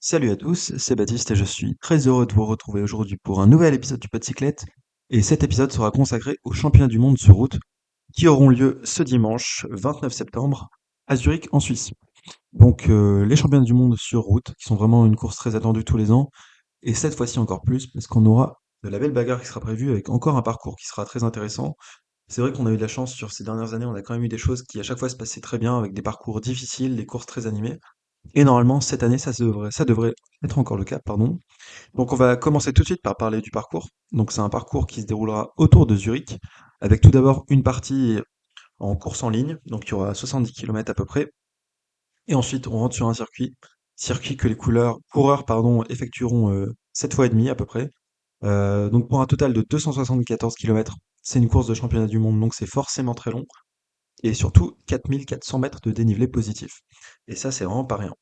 Salut à tous, c'est Baptiste et je suis très heureux de vous retrouver aujourd'hui pour un nouvel épisode du Podcyclette. Et cet épisode sera consacré aux championnats du monde sur route qui auront lieu ce dimanche 29 septembre à Zurich en Suisse. Donc les championnats du monde sur route qui sont vraiment une course très attendue tous les ans et cette fois-ci encore plus parce qu'on aura de la belle bagarre qui sera prévue avec encore un parcours qui sera très intéressant. C'est vrai qu'on a eu de la chance sur ces dernières années, on a quand même eu des choses qui à chaque fois se passaient très bien avec des parcours difficiles, des courses très animées. Et normalement, cette année, ça devrait être encore le cas, pardon. Donc on va commencer tout de suite par parler du parcours. Donc c'est un parcours qui se déroulera autour de Zurich, avec tout d'abord une partie en course en ligne, donc il y aura 70 km à peu près, et ensuite on rentre sur un circuit que les coureurs effectueront 7 fois et demi à peu près. Donc pour un total de 274 km, c'est une course de championnat du monde, donc c'est forcément très long, et surtout 4400 mètres de dénivelé positif. Et ça, c'est vraiment pas rien.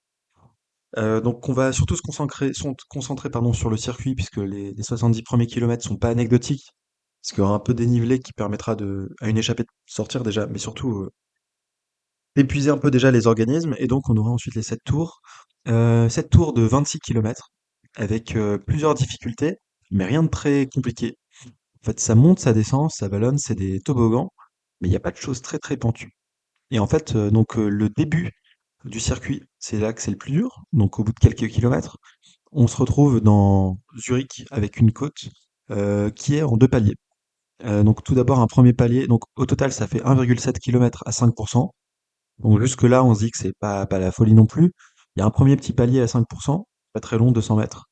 Donc on va surtout se concentrer pardon, sur le circuit puisque les 70 premiers kilomètres sont pas anecdotiques, parce qu'il y aura un peu dénivelé qui permettra à une échappée de sortir déjà, mais surtout d'épuiser un peu déjà les organismes, et donc on aura ensuite les 7 tours. 7 tours de 26 kilomètres, avec plusieurs difficultés, mais rien de très compliqué. En fait, ça monte, ça descend, ça ballonne, c'est des toboggans, mais il n'y a pas de choses très très pentues. Et en fait, le début du circuit, c'est là que c'est le plus dur, donc au bout de quelques kilomètres. On se retrouve dans Zurich avec une côte qui est en deux paliers. Donc tout d'abord un premier palier, donc au total ça fait 1,7 km à 5%. Donc jusque-là on se dit que c'est pas la folie non plus. Il y a un premier petit palier à 5%, pas très long, 200 mètres.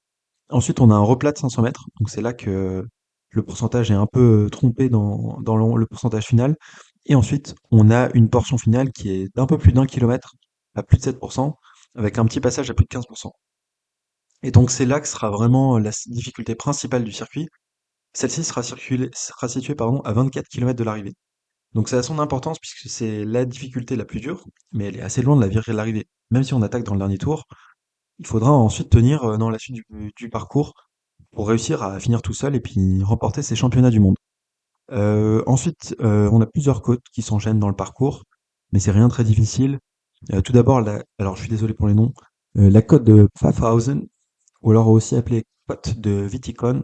Ensuite on a un replat de 500 mètres, donc c'est là que le pourcentage est un peu trompé dans le pourcentage final. Et ensuite on a une portion finale qui est d'un peu plus d'un kilomètre, à plus de 7%, avec un petit passage à plus de 15%. Et donc c'est là que sera vraiment la difficulté principale du circuit. Celle-ci sera située pardon, à 24 km de l'arrivée. Donc ça a son importance puisque c'est la difficulté la plus dure, mais elle est assez loin de la virée de l'arrivée. Même si on attaque dans le dernier tour, il faudra ensuite tenir dans la suite du parcours pour réussir à finir tout seul et puis remporter ces championnats du monde. Ensuite, on a plusieurs côtes qui s'enchaînent dans le parcours, mais c'est rien de très difficile. Tout d'abord, alors je suis désolé pour les noms, la côte de Pfaffhausen, ou alors aussi appelée côte de Viticone.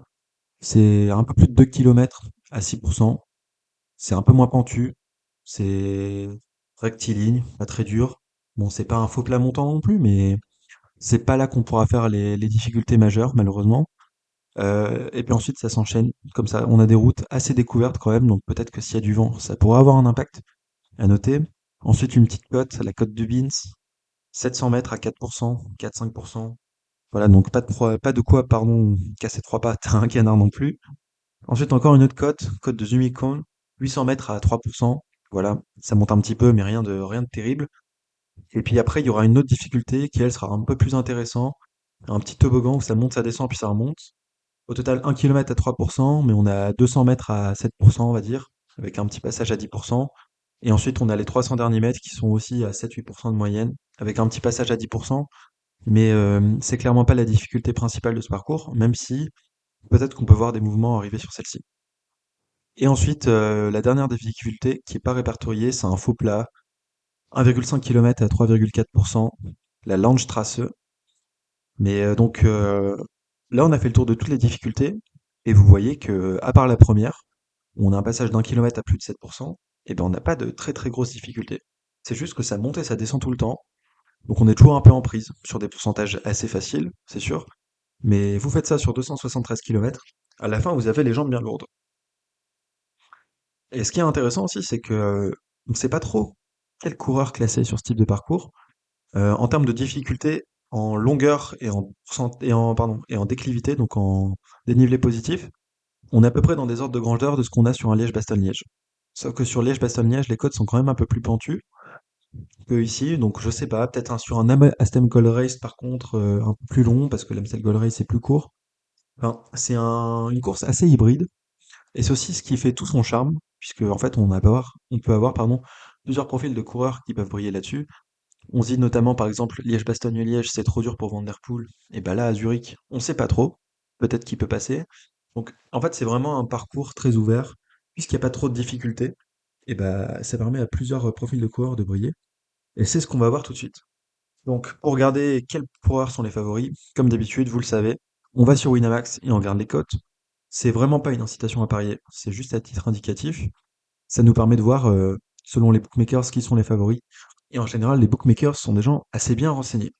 C'est un peu plus de 2 kilomètres à 6%. C'est un peu moins pentu. C'est rectiligne, pas très dur. Bon, c'est pas un faux plat montant non plus, mais c'est pas là qu'on pourra faire les difficultés majeures, malheureusement. Et puis ensuite, ça s'enchaîne comme ça. On a des routes assez découvertes quand même, donc peut-être que s'il y a du vent, ça pourrait avoir un impact à noter. Ensuite, une petite côte, la côte du Beans, 700 mètres à 4%, 4-5%. Voilà, donc pas de quoi, pardon, casser trois pattes à un canard non plus. Ensuite, encore une autre côte de Zumikon, 800 mètres à 3%. Voilà, ça monte un petit peu, mais rien de terrible. Et puis après, il y aura une autre difficulté qui, elle, sera un peu plus intéressant. Un petit toboggan où ça monte, ça descend, puis ça remonte. Au total, 1 km à 3%, mais on a 200 mètres à 7%, on va dire, avec un petit passage à 10%. Et ensuite, on a les 300 derniers mètres qui sont aussi à 7-8% de moyenne, avec un petit passage à 10%. Mais c'est clairement pas la difficulté principale de ce parcours, même si peut-être qu'on peut voir des mouvements arriver sur celle-ci. Et ensuite, la dernière difficulté qui est pas répertoriée, c'est un faux plat, 1,5 km à 3,4%, la Landstrasse. Mais là, on a fait le tour de toutes les difficultés, et vous voyez que, à part la première, où on a un passage d'un kilomètre à plus de 7%, et ben on n'a pas de très très grosses difficultés. C'est juste que ça monte et ça descend tout le temps, donc on est toujours un peu en prise, sur des pourcentages assez faciles, c'est sûr, mais vous faites ça sur 273 km, à la fin vous avez les jambes bien lourdes. Et ce qui est intéressant aussi, c'est que on ne sait pas trop quel coureur classer sur ce type de parcours. En termes de difficulté, en longueur et en déclivité, donc en dénivelé positif, on est à peu près dans des ordres de grandeur de ce qu'on a sur un Liège-Bastogne-Liège. Sauf que sur Liège-Bastogne-Liège, les côtes sont quand même un peu plus pentues que ici, donc je sais pas, peut-être sur un Amstel Gold Race par contre un peu plus long parce que l'Amstel Gold Race est plus court. Enfin, c'est une course assez hybride. Et c'est aussi ce qui fait tout son charme, puisque en fait on peut avoir plusieurs profils de coureurs qui peuvent briller là-dessus. On se dit notamment par exemple Liège-Bastogne-Liège, c'est trop dur pour Van Der Poel. Et bah là à Zurich, on sait pas trop. Peut-être qu'il peut passer. Donc en fait c'est vraiment un parcours très ouvert, puisqu'il n'y a pas trop de difficultés. Et bah ça permet à plusieurs profils de coureurs de briller. Et c'est ce qu'on va voir tout de suite. Donc, pour regarder quels coureurs sont les favoris, comme d'habitude, vous le savez, on va sur Winamax et on regarde les cotes. C'est vraiment pas une incitation à parier, c'est juste à titre indicatif. Ça nous permet de voir, selon les bookmakers, qui sont les favoris. Et en général, les bookmakers sont des gens assez bien renseignés.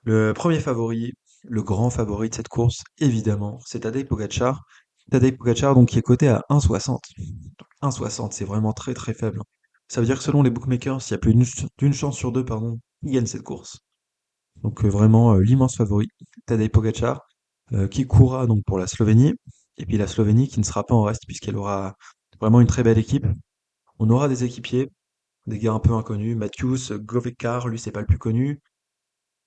Le premier favori, le grand favori de cette course, évidemment, c'est Tadej Pogacar. Tadej Pogacar, donc, qui est coté à 1,60. 1,60, c'est vraiment très très faible. Ça veut dire que selon les bookmakers, il y a plus d'une chance sur deux, pardon, il gagne cette course. Donc vraiment l'immense favori, Tadej Pogacar, qui courra donc pour la Slovénie. Et puis la Slovénie qui ne sera pas en reste puisqu'elle aura vraiment une très belle équipe. On aura des équipiers, des gars un peu inconnus. Matthews, Govekar, lui c'est pas le plus connu.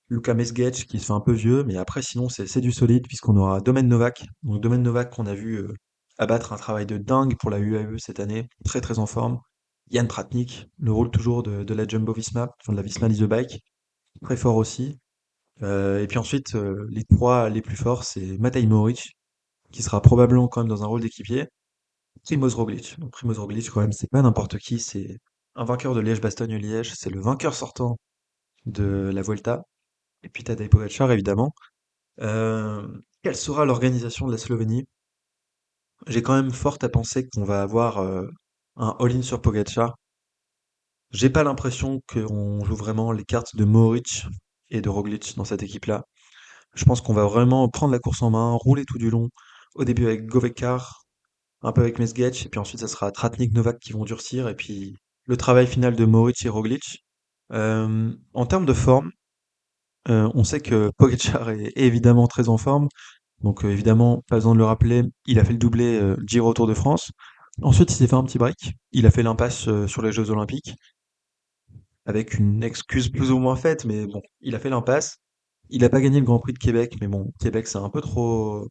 Luka Mesgec qui se fait un peu vieux, mais après sinon c'est du solide puisqu'on aura Domen Novak. Donc Domen Novak qu'on a vu abattre un travail de dingue pour la UAE cette année, très très en forme. Jan Tratnik, le rôle toujours de la Jumbo Visma, enfin de la Visma Lease a Bike, très fort aussi. Et puis ensuite, les 3 les plus forts, c'est Matej Mohoric, qui sera probablement quand même dans un rôle d'équipier, Primoz Roglic. Donc Primoz Roglic quand même, c'est pas n'importe qui, c'est un vainqueur de Liège-Bastogne-Liège, c'est le vainqueur sortant de la Vuelta, et puis Tadej Pogacar évidemment. Quelle sera l'organisation de la Slovénie? J'ai quand même fort à penser qu'on va avoir un all-in sur Pogacar. J'ai pas l'impression qu'on joue vraiment les cartes de Mohoric et de Roglic dans cette équipe-là. Je pense qu'on va vraiment prendre la course en main, rouler tout du long. Au début avec Govekar, un peu avec Mesgetch, et puis ensuite ça sera Tratnik, Novak qui vont durcir, et puis le travail final de Mohoric et Roglic. En termes de forme, on sait que Pogacar est évidemment très en forme, donc évidemment, pas besoin de le rappeler, il a fait le doublé Giro Tour de France. Ensuite, il s'est fait un petit break, il a fait l'impasse sur les Jeux Olympiques, avec une excuse plus ou moins faite, mais bon, il a fait l'impasse. Il n'a pas gagné le Grand Prix de Québec, mais bon, Québec c'est un peu trop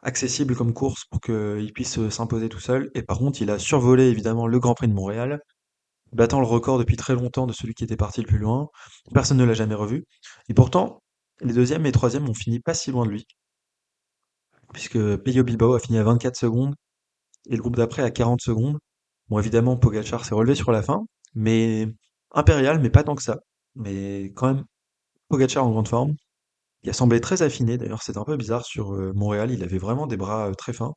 accessible comme course pour qu'il puisse s'imposer tout seul. Et par contre, il a survolé évidemment le Grand Prix de Montréal, battant le record depuis très longtemps de celui qui était parti le plus loin. Personne ne l'a jamais revu. Et pourtant, les deuxièmes et troisièmes ont fini pas si loin de lui, puisque Pello Bilbao a fini à 24 secondes et le groupe d'après à 40 secondes. Bon, évidemment, Pogacar s'est relevé sur la fin, mais impérial, mais pas tant que ça. Mais quand même, Pogacar en grande forme. Il a semblé très affiné, d'ailleurs, c'est un peu bizarre sur Montréal, il avait vraiment des bras très fins.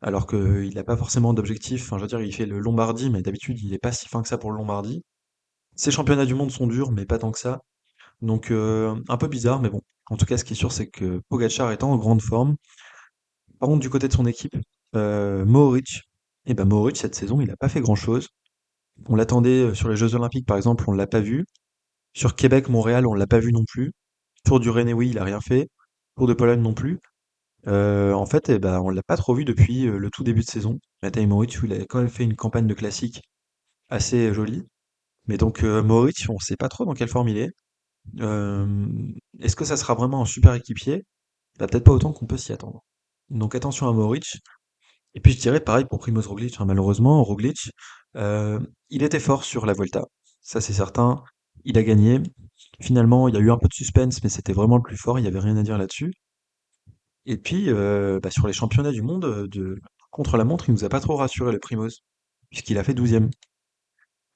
Alors qu'il n'a pas forcément d'objectif. Enfin, je veux dire, il fait le Lombardie, mais d'habitude, il est pas si fin que ça pour le Lombardie. Ces championnats du monde sont durs, mais pas tant que ça. Donc, un peu bizarre, mais bon. En tout cas, ce qui est sûr, c'est que Pogacar est en grande forme. Par contre, du côté de son équipe, Mohoric, eh ben Mohoric, cette saison, il n'a pas fait grand-chose. On l'attendait sur les Jeux Olympiques, par exemple, on l'a pas vu. Sur Québec, Montréal, on l'a pas vu non plus. Tour du Rennais, oui, il a rien fait. Tour de Pologne non plus. En fait, eh ben, on l'a pas trop vu depuis le tout début de saison. Matej Mohoric, il avait quand même fait une campagne de classique assez jolie. Mais donc Mohoric, on sait pas trop dans quelle forme il est. Est-ce que ça sera vraiment un super équipier? Bah, peut-être pas autant qu'on peut s'y attendre. Donc attention à Mohoric. Et puis je dirais pareil pour Primoz Roglic, hein. Malheureusement, Roglic, euh, il était fort sur la Vuelta. Ça c'est certain. Il a gagné. Finalement, il y a eu un peu de suspense, mais c'était vraiment le plus fort. Il n'y avait rien à dire là-dessus. Et puis, bah, sur les championnats du monde de contre-la-montre, il nous a pas trop rassuré le Primoz, puisqu'il a fait 12e.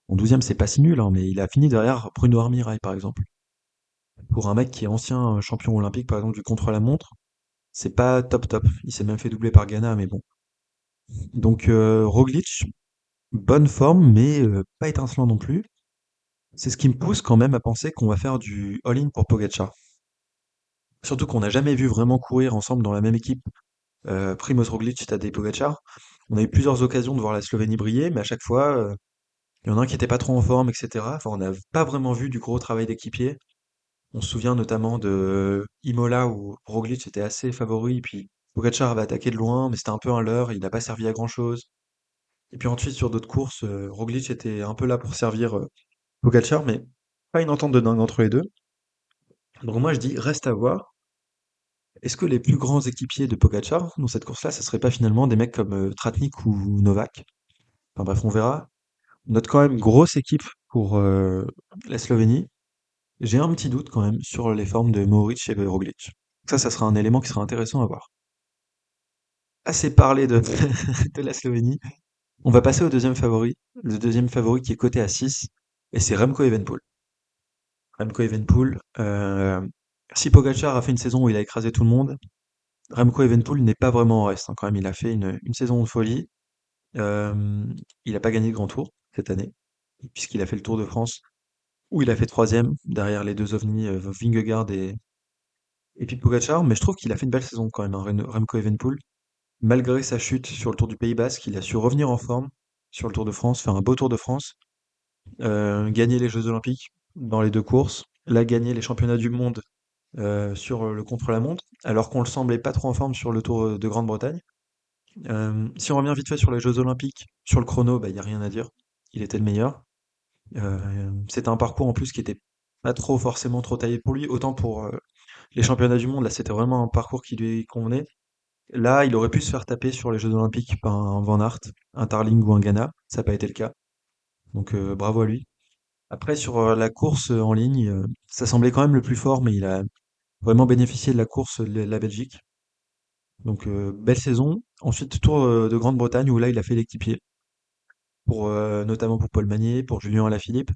Bon, 12e, c'est pas si nul, hein, mais il a fini derrière Bruno Armirail, par exemple. Pour un mec qui est ancien champion olympique, par exemple, du contre-la-montre, c'est pas top top. Il s'est même fait doubler par Ghana, mais bon. Donc, Roglic, bonne forme, mais pas étincelant non plus. C'est ce qui me pousse quand même à penser qu'on va faire du all-in pour Pogacar. Surtout qu'on n'a jamais vu vraiment courir ensemble dans la même équipe Primoz Roglic, Tadej Pogacar. On a eu plusieurs occasions de voir la Slovénie briller, mais à chaque fois, il y en a un qui était pas trop en forme, etc. Enfin, on n'a pas vraiment vu du gros travail d'équipier. On se souvient notamment de Imola où Roglic était assez favori, puis Pogacar avait attaqué de loin, mais c'était un peu un leurre, il n'a pas servi à grand-chose. Et puis ensuite, sur d'autres courses, Roglic était un peu là pour servir Pogacar, mais pas une entente de dingue entre les deux. Donc moi je dis, reste à voir. Est-ce que les plus grands équipiers de Pogacar dans cette course-là, ce serait pas finalement des mecs comme Tratnik ou Novak? Enfin bref, on verra. On note quand même grosse équipe pour la Slovénie. J'ai un petit doute quand même sur les formes de Mohoric et de Roglic. Ça sera un élément qui sera intéressant à voir. Assez parlé de, de la Slovénie. On va passer au deuxième favori. Le deuxième favori qui est coté à 6, et c'est Remco Evenepoel. Remco Evenepoel. Si Pogacar a fait une saison où il a écrasé tout le monde, Remco Evenepoel n'est pas vraiment en reste, hein, quand même. Il a fait une saison de folie. Euh, il n'a pas gagné le Grand Tour cette année, puisqu'il a fait le Tour de France, où il a fait troisième, derrière les deux ovnis, Vingegaard et puis Pogacar. Mais je trouve qu'il a fait une belle saison quand même, hein, Remco Evenepoel. Malgré sa chute sur le Tour du Pays Basque, il a su revenir en forme sur le Tour de France, faire un beau Tour de France, gagner les Jeux Olympiques dans les deux courses, là gagner les championnats du monde sur le contre-la-montre, alors qu'on le semblait pas trop en forme sur le Tour de Grande-Bretagne. Si on revient vite fait sur les Jeux Olympiques, sur le chrono, bah, il n'y a rien à dire. Il était le meilleur. C'était un parcours en plus qui était pas trop forcément trop taillé pour lui. Autant pour les championnats du monde, là c'était vraiment un parcours qui lui convenait. Là, il aurait pu se faire taper sur les Jeux Olympiques par un Van Aert, un Tarling ou un Ghana. Ça n'a pas été le cas. Donc bravo à lui. Après, sur la course en ligne, ça semblait quand même le plus fort, mais il a vraiment bénéficié de la course de la Belgique. Donc belle saison. Ensuite, Tour de Grande-Bretagne où là il a fait l'équipier pour notamment pour Paul Magnier, pour Julien Alaphilippe.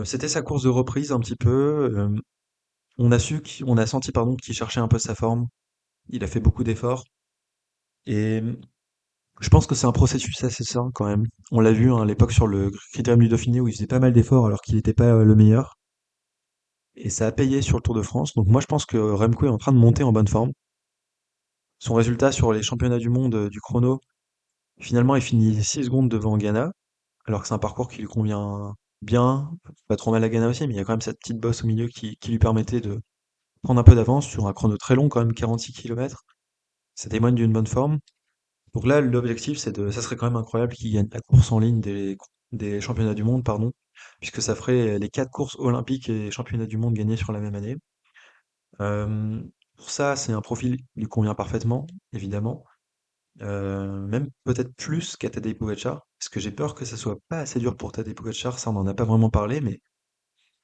C'était sa course de reprise un petit peu. On a senti pardon qu'il cherchait un peu sa forme. Il a fait beaucoup d'efforts et je pense que c'est un processus assez sain quand même. On l'a vu hein, à l'époque sur le Critérium du Dauphiné où il faisait pas mal d'efforts alors qu'il n'était pas le meilleur et ça a payé sur le Tour de France. Donc moi je pense que Remco est en train de monter en bonne forme. Son résultat sur les championnats du monde du chrono, finalement il finit 6 secondes devant Ghana. Alors que c'est un parcours qui lui convient bien, pas trop mal à Ghana aussi, mais il y a quand même cette petite bosse au milieu qui lui permettait de prendre un peu d'avance sur un chrono très long, quand même 46 km. Ça témoigne d'une bonne forme. Donc là, l'objectif, ça serait quand même incroyable qu'il gagne la course en ligne des championnats du monde, pardon, puisque ça ferait les quatre courses olympiques et championnats du monde gagnés sur la même année. Euh, pour ça, c'est un profil qui lui convient parfaitement, évidemment. Même peut-être plus qu'à Tadej Pogacar, parce que j'ai peur que ça soit pas assez dur pour Tadej Pogacar, ça on n'en a pas vraiment parlé, mais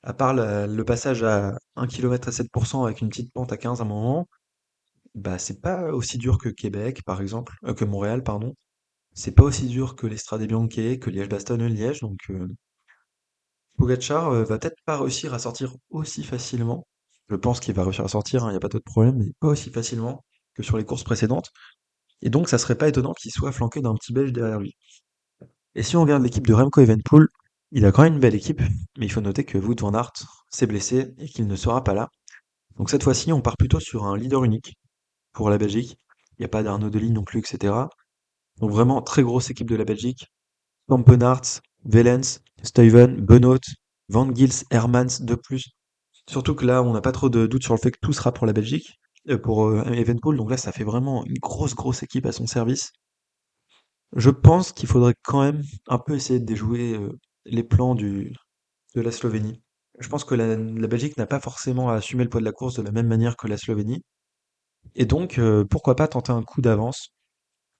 à part le passage à 1 km à 7% avec une petite pente à 15 à un moment, bah c'est pas aussi dur que Québec par exemple, que Montréal pardon. C'est pas aussi dur que l'Estrade Bianche, que Liège-Bastogne-Liège, donc Pogacar va peut-être pas réussir à sortir aussi facilement. Je pense qu'il va réussir à sortir, il n'y a pas d'autre problème, mais pas aussi facilement que sur les courses précédentes. Et donc ça serait pas étonnant qu'il soit flanqué d'un petit Belge derrière lui. Et si on regarde l'équipe de Remco Evenepoel, il a quand même une belle équipe, mais il faut noter que Wout van Aert s'est blessé et qu'il ne sera pas là. Donc cette fois-ci, on part plutôt sur un leader unique pour la Belgique. Il n'y a pas d'Arnaud Delis non plus, etc. Donc vraiment très grosse équipe de la Belgique. Kampenaerts, Wellens, Stuyven, Benoot, Van Gils, Hermans de plus. Surtout que là, on n'a pas trop de doute sur le fait que tout sera pour la Belgique, pour Evenepoel. Donc là, ça fait vraiment une grosse équipe à son service. Je pense qu'il faudrait quand même un peu essayer de déjouer les plans de la Slovénie. Je pense que la Belgique n'a pas forcément à assumer le poids de la course de la même manière que la Slovénie. Et donc, pourquoi pas tenter un coup d'avance.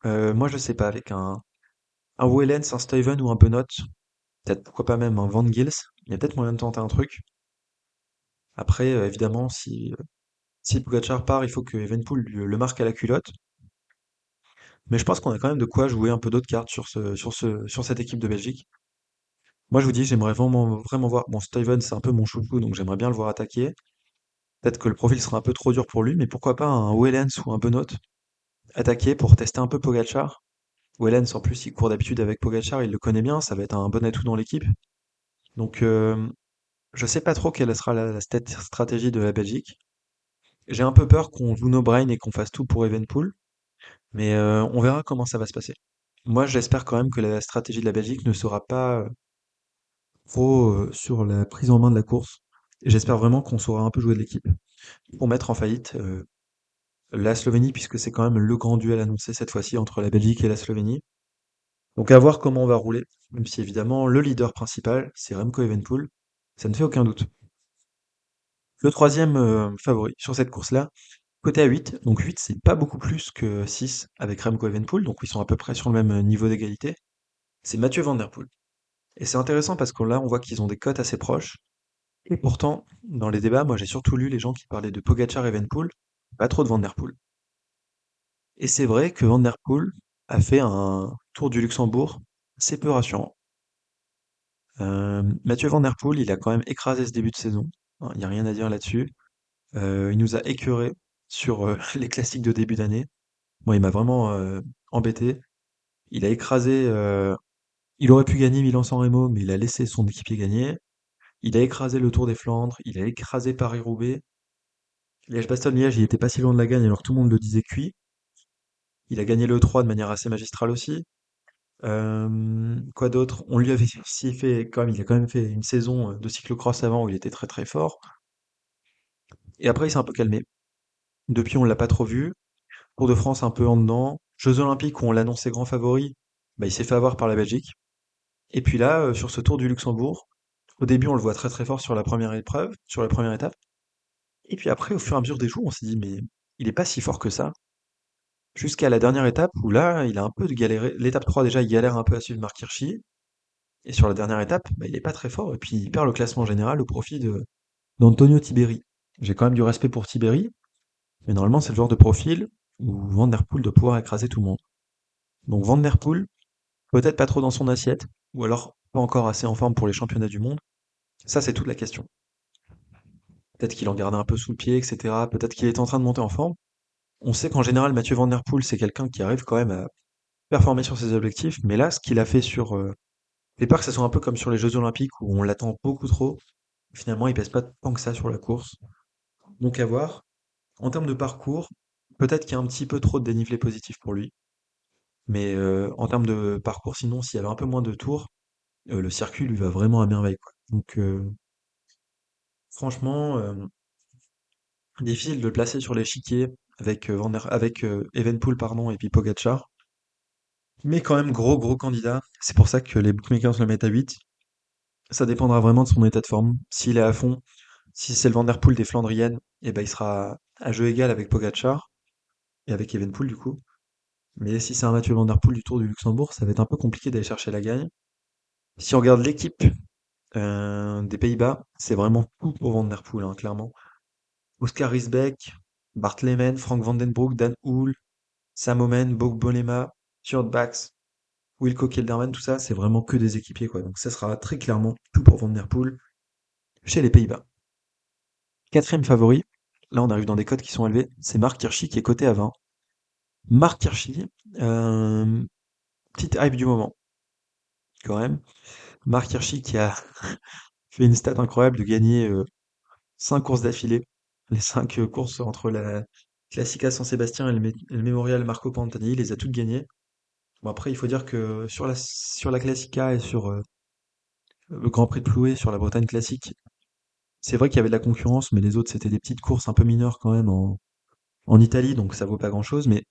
Moi, je sais pas, avec un Wellens, un Steven ou un Benoît, peut-être pourquoi pas même un Van Gils, il y a peut-être moyen de tenter un truc. Après, évidemment, si Pogacar part, il faut que Evenepoel le marque à la culotte. Mais je pense qu'on a quand même de quoi jouer un peu d'autres cartes sur cette équipe de Belgique. Moi, je vous dis, j'aimerais vraiment voir. Bon, Steven, c'est un peu mon chouchou, donc j'aimerais bien le voir attaquer. Peut-être que le profil sera un peu trop dur pour lui, mais pourquoi pas un Wellens ou un Benoît attaquer pour tester un peu Pogacar. Wellens, en plus, il court d'habitude avec Pogacar, il le connaît bien, ça va être un bon atout dans l'équipe. Donc, je sais pas trop quelle sera la stratégie de la Belgique. J'ai un peu peur qu'on joue no brain et qu'on fasse tout pour Evenpool, mais on verra comment ça va se passer. Moi, j'espère quand même que la stratégie de la Belgique ne sera pas trop sur la prise en main de la course. Et j'espère vraiment qu'on saura un peu jouer de l'équipe pour mettre en faillite la Slovénie, puisque c'est quand même le grand duel annoncé cette fois-ci entre la Belgique et la Slovénie. Donc à voir comment on va rouler, même si évidemment le leader principal, c'est Remco Evenepoel, ça ne fait aucun doute. Le troisième favori sur cette course-là, côté à 8, donc 8 c'est pas beaucoup plus que 6 avec Remco Evenepoel, donc ils sont à peu près sur le même niveau d'égalité, c'est Mathieu Van Der Poel. Et c'est intéressant parce que là on voit qu'ils ont des cotes assez proches, et pourtant dans les débats, moi j'ai surtout lu les gens qui parlaient de Pogacar et Evenepoel, pas trop de Van Der Poel. Et c'est vrai que Van Der Poel a fait un tour du Luxembourg assez peu rassurant. Mathieu Van Der Poel, il a quand même écrasé ce début de saison, hein, il y a rien à dire là-dessus. Il nous a écœurés sur, les classiques de début d'année. Moi, il m'a vraiment, embêté. Il a écrasé, il aurait pu gagner Milan-San Remo, mais il a laissé son équipier gagner. Il a écrasé le Tour des Flandres, il a écrasé Paris-Roubaix. Liège-Bastogne-Liège, il était pas si loin de la gagne alors que tout le monde le disait cuit. Il a gagné le 3 de manière assez magistrale aussi. Quoi d'autre? On lui avait aussi fait quand même, il a quand même fait une saison de cyclo-cross avant où il était très très fort. Et après, il s'est un peu calmé. Depuis, on l'a pas trop vu. Tour de France un peu en dedans. Jeux Olympiques où on l'annonçait grand favori, bah, il s'est fait avoir par la Belgique. Et puis là, sur ce Tour du Luxembourg, au début, on le voit très très fort sur la première épreuve, sur la première étape. Et puis après, au fur et à mesure des jours, on s'est dit, mais il est pas si fort que ça. Jusqu'à la dernière étape où là, il a un peu de galéré. L'étape 3 déjà, il galère un peu à suivre Marc Hirschi. Et sur la dernière étape, bah, il est pas très fort. Et puis il perd le classement général au profit d'Antonio Tiberi. J'ai quand même du respect pour Tiberi, mais normalement, c'est le genre de profil où Van Der Poel doit pouvoir écraser tout le monde. Donc Van Der Poel, peut-être pas trop dans son assiette, ou alors pas encore assez en forme pour les championnats du monde. Ça, c'est toute la question. Peut-être qu'il en gardait un peu sous le pied, etc. Peut-être qu'il est en train de monter en forme. On sait qu'en général, Mathieu Van Der Poel, c'est quelqu'un qui arrive quand même à performer sur ses objectifs, mais là, ce qu'il a fait sur... j'ai peur que ça soit un peu comme sur les Jeux Olympiques où on l'attend beaucoup trop. Finalement, il pèse pas tant que ça sur la course. Donc à voir. En termes de parcours, peut-être qu'il y a un petit peu trop de dénivelé positif pour lui. Mais en termes de parcours, sinon, s'il y avait un peu moins de tours, le circuit lui va vraiment à merveille, quoi. Donc franchement, difficile de le placer sur l'échiquier avec, avec Evenepoel pardon, et puis Pogacar. Mais quand même gros gros candidat. C'est pour ça que les bookmakers le mettent à 8. Ça dépendra vraiment de son état de forme. S'il est à fond, si c'est le Van Der Poel des Flandriennes, eh ben il sera à jeu égal avec Pogacar et avec Evenepoel du coup. Mais si c'est un Mathieu Van Der Poel du Tour du Luxembourg, ça va être un peu compliqué d'aller chercher la gagne. Si on regarde l'équipe des Pays-Bas, c'est vraiment tout pour Van Der Poel, hein, clairement. Oscar Risbeck, Bart Lehmann, Frank Van Den Broek, Dan Uhl, Sam Oomen, Bob Bolema, Stuart Bax, Wilco Kelderman, tout ça, c'est vraiment que des équipiers, quoi. Donc ça sera très clairement tout pour Van Der Poel chez les Pays-Bas. Quatrième favori, là on arrive dans des cotes qui sont élevés, c'est Marc Hirschi qui est coté à 20. Marc Hirschi, euh, petite hype du moment, quand même. Marc Hirschi qui a fait une stat incroyable de gagner 5 courses d'affilée. Les 5 courses entre la Classica San Sébastien et et le Memorial Marco Pantani, il les a toutes gagnées. Bon après, il faut dire que sur la Classica et sur le Grand Prix de Plouay, sur la Bretagne classique, c'est vrai qu'il y avait de la concurrence, mais les autres c'était des petites courses un peu mineures quand même en Italie, donc ça vaut pas grand-chose. Mais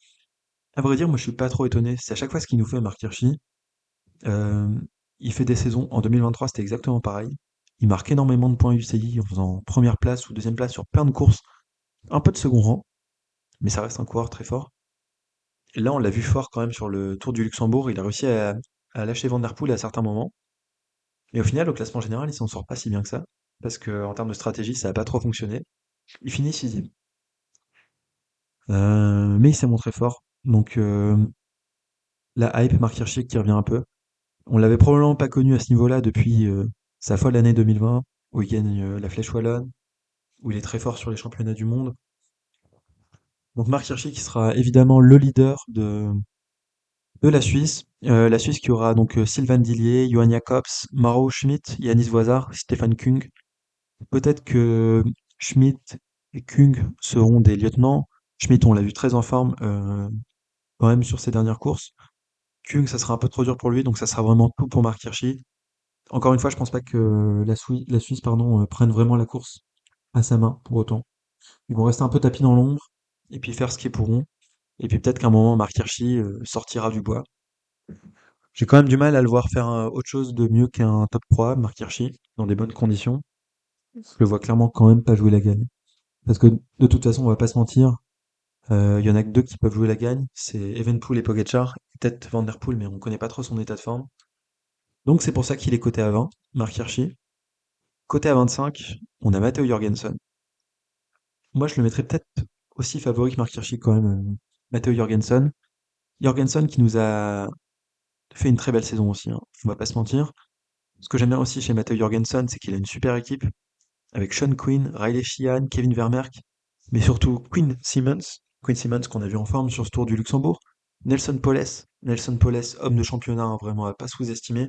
à vrai dire, moi je suis pas trop étonné. C'est à chaque fois ce qu'il nous fait Marc Hirschi. Euh, il fait des saisons. En 2023, c'était exactement pareil. Il marque énormément de points UCI en faisant première place ou deuxième place sur plein de courses. Un peu de second rang, mais ça reste un coureur très fort. Et là, on l'a vu fort quand même sur le Tour du Luxembourg. Il a réussi à lâcher Van Der Poel à certains moments. Et au final, au classement général, il s'en sort pas si bien que ça. Parce que en termes de stratégie, ça a pas trop fonctionné. Il finit sixième. Mais il s'est montré fort. Donc la hype, Marc Hirschi qui revient un peu. On l'avait probablement pas connu à ce niveau-là depuis sa folle année 2020, où il gagne la Flèche Wallonne, où il est très fort sur les championnats du monde. Donc Marc Hirschi qui sera évidemment le leader de la Suisse qui aura donc Sylvain Dillier, Johan Jacobs, Maro Schmidt, Yanis Voisard, Stéphane Kung. Peut-être que Schmidt et Kung seront des lieutenants. Schmidt, on l'a vu très en forme quand même sur ses dernières courses. Kung, ça sera un peu trop dur pour lui, donc ça sera vraiment tout pour Marc Hirschi. Encore une fois, je pense pas que la Suisse pardon, prenne vraiment la course à sa main pour autant. Ils vont rester un peu tapis dans l'ombre et puis faire ce qu'ils pourront. Et puis peut-être qu'à un moment, Marc Hirschi sortira du bois. J'ai quand même du mal à le voir faire autre chose de mieux qu'un top 3, Marc Hirschi, dans des bonnes conditions. Je le vois clairement quand même pas jouer la gagne. Parce que de toute façon, on va pas se mentir, il y en a que deux qui peuvent jouer la gagne, c'est Evenepoel et Pogacar, peut-être Van Der Poel, mais on connaît pas trop son état de forme. Donc c'est pour ça qu'il est coté à 20, Marc Hirschi. Coté à 25, on a Matteo Jorgensen. Moi, je le mettrais peut-être aussi favori que Marc Hirschi quand même, Matteo Jorgensen. Jorgensen qui nous a fait une très belle saison aussi, hein, on va pas se mentir. Ce que j'aime bien aussi chez Matteo Jorgensen, c'est qu'il a une super équipe avec Sean Quinn, Riley Sheehan, Kevin Vermerk, mais surtout Quinn Simmons qu'on a vu en forme sur ce Tour du Luxembourg, Nelson Poles, homme de championnat, hein, vraiment à pas sous-estimer,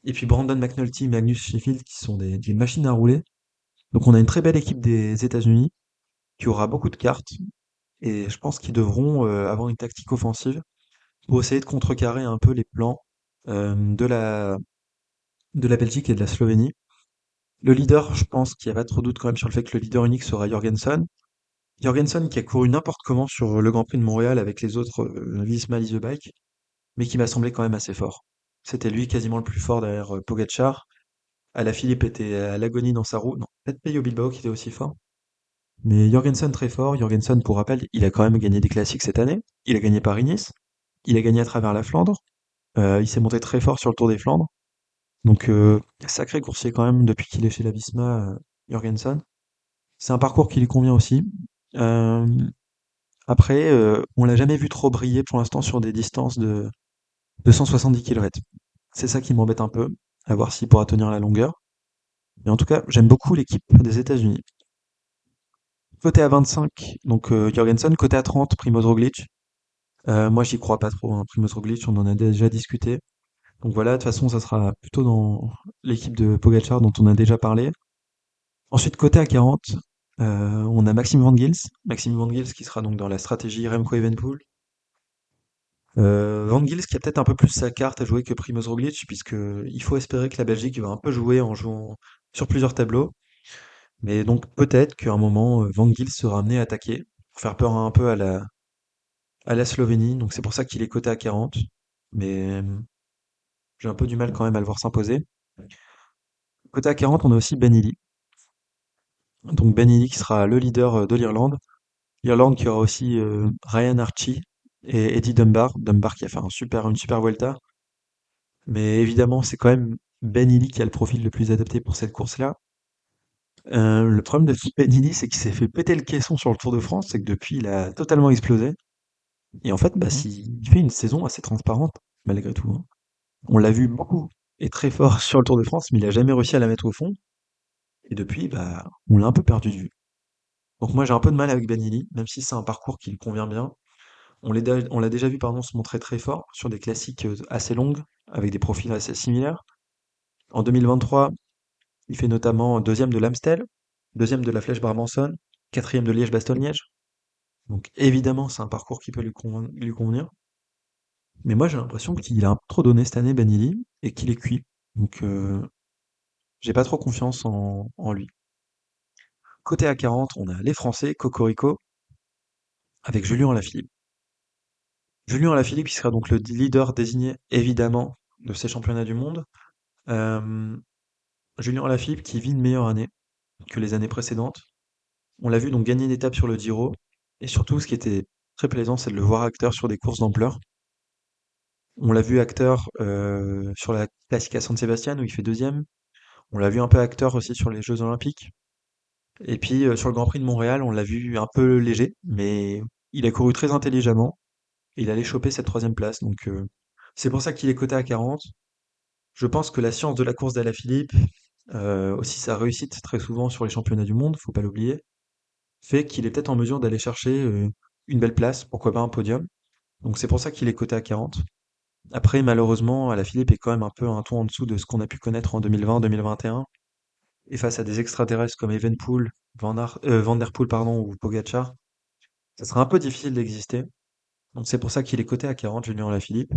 et puis Brandon McNulty, Magnus Sheffield qui sont des machines à rouler. Donc on a une très belle équipe des États-Unis qui aura beaucoup de cartes et je pense qu'ils devront avoir une tactique offensive pour essayer de contrecarrer un peu les plans de la Belgique et de la Slovénie. Le leader, je pense qu'il n'y a pas trop de doute quand même sur le fait que le leader unique sera Jorgensen. Jorgensen qui a couru n'importe comment sur le Grand Prix de Montréal avec les autres Visma Lease the Bike, mais qui m'a semblé quand même assez fort. C'était lui quasiment le plus fort derrière Pogacar. Alaphilippe était à l'agonie dans sa roue. Non, peut-être Peyo Bilbao qui était aussi fort. Mais Jorgensen très fort. Jorgensen, pour rappel, il a quand même gagné des classiques cette année. Il a gagné Paris-Nice. Il a gagné à travers la Flandre. Il s'est monté très fort sur le Tour des Flandres. Donc, sacré coursier quand même depuis qu'il est chez la Visma, Jorgensen. C'est un parcours qui lui convient aussi. Euh, Après, on l'a jamais vu trop briller pour l'instant sur des distances de 170 km. C'est ça qui m'embête un peu, à voir s'il pourra tenir la longueur. Mais en tout cas, j'aime beaucoup l'équipe des États-Unis. Côté à 25, donc Jorgensen, côté à 30, Primoz Roglic. Moi, j'y crois pas trop, hein. Primoz Roglic, on en a déjà discuté. Donc voilà, de toute façon, ça sera plutôt dans l'équipe de Pogacar dont on a déjà parlé. Ensuite, côté à 40, on a Maxime Van Gils. Maxime Van Gils qui sera donc dans la stratégie Remco Evenepoel. Van Gils qui a peut-être un peu plus sa carte à jouer que Primoz Roglic, puisque il faut espérer que la Belgique va un peu jouer en jouant sur plusieurs tableaux. Mais donc peut-être qu'à un moment, Van Gils sera amené à attaquer, pour faire peur un peu à la Slovénie. Donc c'est pour ça qu'il est coté à 40. Mais j'ai un peu du mal quand même à le voir s'imposer. Côté à 40, on a aussi Ben Illy. Donc Ben Illy qui sera le leader de l'Irlande. L'Irlande qui aura aussi Ryan Archie et Eddie Dunbar. Dunbar qui a fait une super Vuelta. Mais évidemment, c'est quand même Ben Illy qui a le profil le plus adapté pour cette course-là. Le problème de Ben Illy, c'est qu'il s'est fait péter le caisson sur le Tour de France, c'est que depuis, il a totalement explosé. Et en fait, bah, il fait une saison assez transparente, malgré tout, hein. On l'a vu beaucoup et très fort sur le Tour de France, mais il a jamais réussi à la mettre au fond. Et depuis, bah, on l'a un peu perdu de vue. Donc moi, j'ai un peu de mal avec Ben Illy, même si c'est un parcours qui lui convient bien. On l'a déjà vu, pardon, se montrer très fort sur des classiques assez longues, avec des profils assez similaires. En 2023, il fait notamment deuxième de l'Amstel, deuxième de la Flèche Brabançonne, quatrième de Liège-Bastogne-Liège. Donc évidemment, c'est un parcours qui peut lui convenir. Mais moi, j'ai l'impression qu'il a un peu trop donné cette année, Benili, et qu'il est cuit. Donc j'ai pas trop confiance en lui. Côté A40, on a les Français, Cocorico, avec Julien Alaphilippe. Julien Alaphilippe, qui sera donc le leader désigné, évidemment, de ces championnats du monde. Euh, Julien Alaphilippe qui vit une meilleure année que les années précédentes. On l'a vu donc gagner une étape sur le Giro. Et surtout, ce qui était très plaisant, c'est de le voir acteur sur des courses d'ampleur. On l'a vu acteur sur la Classica San Sebastian où il fait deuxième. On l'a vu un peu acteur aussi sur les Jeux Olympiques. Et puis sur le Grand Prix de Montréal, on l'a vu un peu léger, mais il a couru très intelligemment. Et il allait choper cette troisième place. Donc c'est pour ça qu'il est coté à 40. Je pense que la science de la course d'Alaphilippe, aussi sa réussite très souvent sur les championnats du monde, faut pas l'oublier, fait qu'il est peut-être en mesure d'aller chercher une belle place, pourquoi pas un podium. Donc c'est pour ça qu'il est coté à 40. Après, malheureusement, Alaphilippe est quand même un peu un ton en dessous de ce qu'on a pu connaître en 2020-2021. Et un. Et face à des extraterrestres comme Evenpool, Van Der Poel pardon, ou Pogacar, ça sera un peu difficile d'exister. Donc c'est pour ça qu'il est coté à 40, Julien Alaphilippe.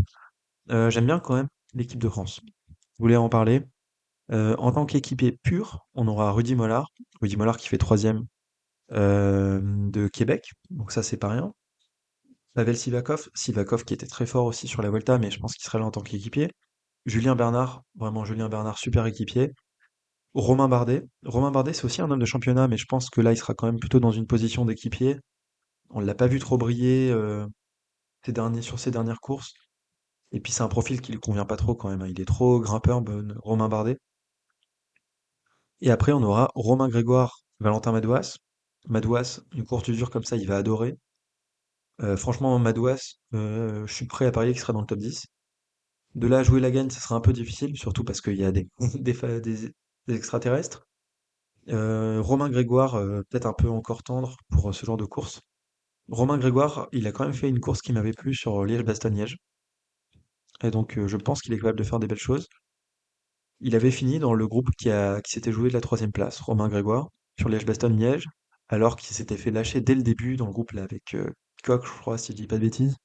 J'aime bien quand même l'équipe de France. Je voulais en parler. En tant qu'équipier pur, on aura Rudy Mollard. Rudy Mollard qui fait troisième de Québec. Donc ça, c'est pas rien. Pavel Sivakov qui était très fort aussi sur la Volta, mais je pense qu'il serait là en tant qu'équipier. Julien Bernard, vraiment Julien Bernard, super équipier. Romain Bardet, c'est aussi un homme de championnat, mais je pense que là, il sera quand même plutôt dans une position d'équipier. On l'a pas vu trop briller sur ses dernières courses. Et puis c'est un profil qui lui convient pas trop quand même, hein. Il est trop grimpeur, Romain Bardet. Et après, on aura Romain Grégoire, Valentin Madouas. Madouas, une courte usure comme ça, il va adorer. Franchement, Madouas, je suis prêt à parier qu'il sera dans le top 10. De là à jouer la gagne, ça sera un peu difficile, surtout parce qu'il y a des, des extraterrestres. Romain Grégoire, peut-être un peu encore tendre pour ce genre de course. Romain Grégoire, il a quand même fait une course qui m'avait plu sur Liège-Bastogne-Liège. Et donc, je pense qu'il est capable de faire des belles choses. Il avait fini dans le groupe qui s'était joué de la troisième place, Romain Grégoire, sur Liège-Bastogne-Liège, alors qu'il s'était fait lâcher dès le début dans le groupe là avec Coq, je crois, si je dis pas de bêtises.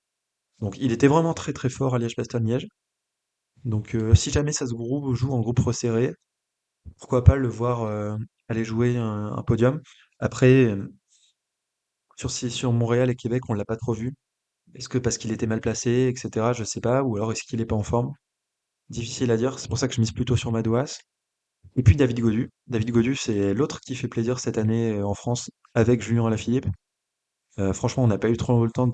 Donc, il était vraiment très très fort à Liège-Bastogne-Liège. Donc, si jamais ça se joue en groupe resserré, pourquoi pas le voir aller jouer un podium. Après, sur Montréal et Québec, on l'a pas trop vu. Est-ce que parce qu'il était mal placé, etc. Je sais pas, ou alors est-ce qu'il est pas en forme? Difficile à dire. C'est pour ça que je mise plutôt sur Madouas. Et puis David Gaudu. David Gaudu, c'est l'autre qui fait plaisir cette année en France avec Julien Alaphilippe. Franchement, on n'a pas eu trop le temps de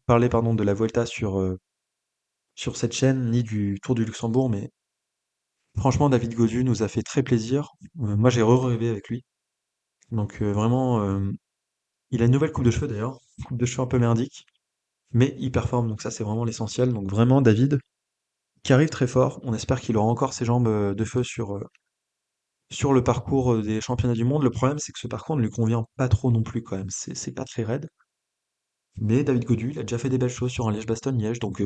parler pardon, de la Vuelta sur cette chaîne, ni du Tour du Luxembourg, mais franchement, David Gaudu nous a fait très plaisir. Moi, j'ai re-rêvé avec lui. Donc vraiment, il a une nouvelle coupe de cheveux d'ailleurs, coupe de cheveux un peu merdique, mais il performe, donc ça c'est vraiment l'essentiel. Donc vraiment, David, qui arrive très fort, on espère qu'il aura encore ses jambes de feu sur le parcours des championnats du monde. Le problème, c'est que ce parcours ne lui convient pas trop non plus quand même. C'est pas très raide. Mais David Godu, il a déjà fait des belles choses sur un Liège-Bastogne-Liège. Donc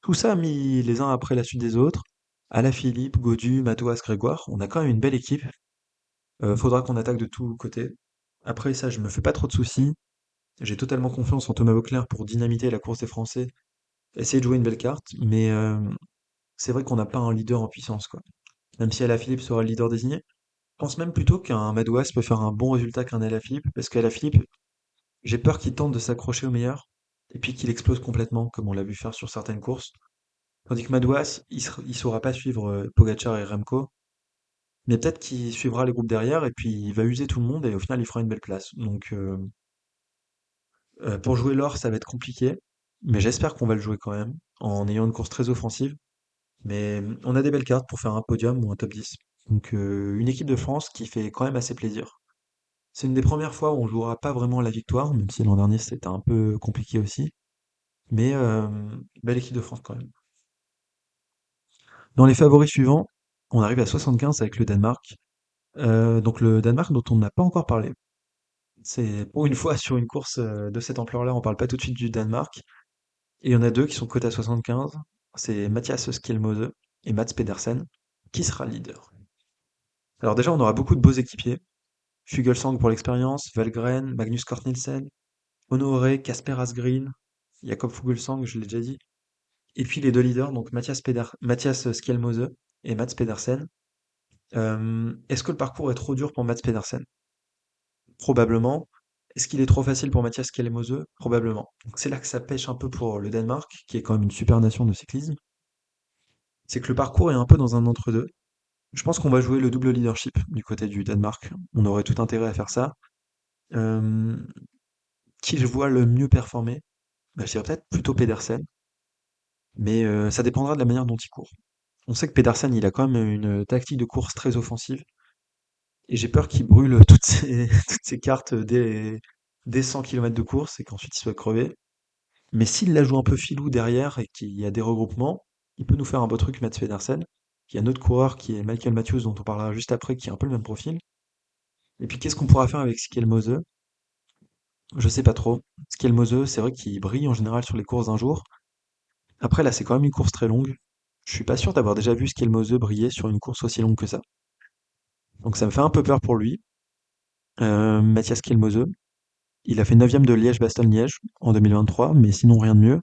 tout ça mis les uns après la suite des autres. Alaphilippe, Godu, Matouas, Grégoire. On a quand même une belle équipe. Faudra qu'on attaque de tous côtés. Après ça, je me fais pas trop de soucis. J'ai totalement confiance en Thomas Voeckler pour dynamiter la course des Français. Essayer de jouer une belle carte. Mais c'est vrai qu'on n'a pas un leader en puissance, quoi. Même si Alaphilippe sera le leader désigné. Je pense même plutôt qu'un Madouas peut faire un bon résultat qu'un Alaphilippe, parce qu'Alaphilippe, j'ai peur qu'il tente de s'accrocher au meilleur, et puis qu'il explose complètement, comme on l'a vu faire sur certaines courses. Tandis que Madouas, il saura pas suivre Pogacar et Remco, mais peut-être qu'il suivra les groupes derrière, et puis il va user tout le monde, et au final, il fera une belle place. Donc, pour jouer l'or, ça va être compliqué, mais j'espère qu'on va le jouer quand même, en ayant une course très offensive. Mais on a des belles cartes pour faire un podium ou un top 10. Donc, une équipe de France qui fait quand même assez plaisir. C'est une des premières fois où on jouera pas vraiment la victoire, même si l'an dernier c'était un peu compliqué aussi. Mais belle équipe de France quand même. Dans les favoris suivants, on arrive à 75 avec le Danemark. Donc le Danemark dont on n'a pas encore parlé. C'est pour une fois sur une course de cette ampleur-là, on parle pas tout de suite du Danemark. Et il y en a deux qui sont cotés à 75. C'est Mathias Skjelmose et Mats Pedersen. Qui sera le leader? Alors déjà, on aura beaucoup de beaux équipiers. Fuglsang pour l'expérience, Valgren, Magnus Cort Nielsen, Honoré, Kasper Asgreen, Jakob Fuglsang, je l'ai déjà dit. Et puis les deux leaders, donc Mathias Skjelmose et Mats Pedersen. Est-ce que le parcours est trop dur pour Mats Pedersen? Probablement. Est-ce qu'il est trop facile pour Mathias Skjelmose? Probablement. Donc c'est là que ça pêche un peu pour le Danemark, qui est quand même une super nation de cyclisme. C'est que le parcours est un peu dans un entre-deux. Je pense qu'on va jouer le double leadership du côté du Danemark. On aurait tout intérêt à faire ça. Euh, qui je vois le mieux performer? Bah, je dirais peut-être plutôt Pedersen, mais ça dépendra de la manière dont il court. On sait que Pedersen, il a quand même une tactique de course très offensive, et j'ai peur qu'il brûle toutes ses cartes dès 100 km de course et qu'ensuite il soit crevé. Mais s'il la joue un peu filou derrière et qu'il y a des regroupements, il peut nous faire un beau truc, Mats Pedersen. Il y a un autre coureur qui est Michael Matthews, dont on parlera juste après, qui a un peu le même profil. Et puis qu'est-ce qu'on pourra faire avec Skelmose? Je sais pas trop. Skelmose, c'est vrai qu'il brille en général sur les courses d'un jour. Après, là, c'est quand même une course très longue. Je suis pas sûr d'avoir déjà vu Skelmose briller sur une course aussi longue que ça. Donc ça me fait un peu peur pour lui. Mathias Skelmose, il a fait 9e de Liège-Bastogne-Liège en 2023, mais sinon rien de mieux.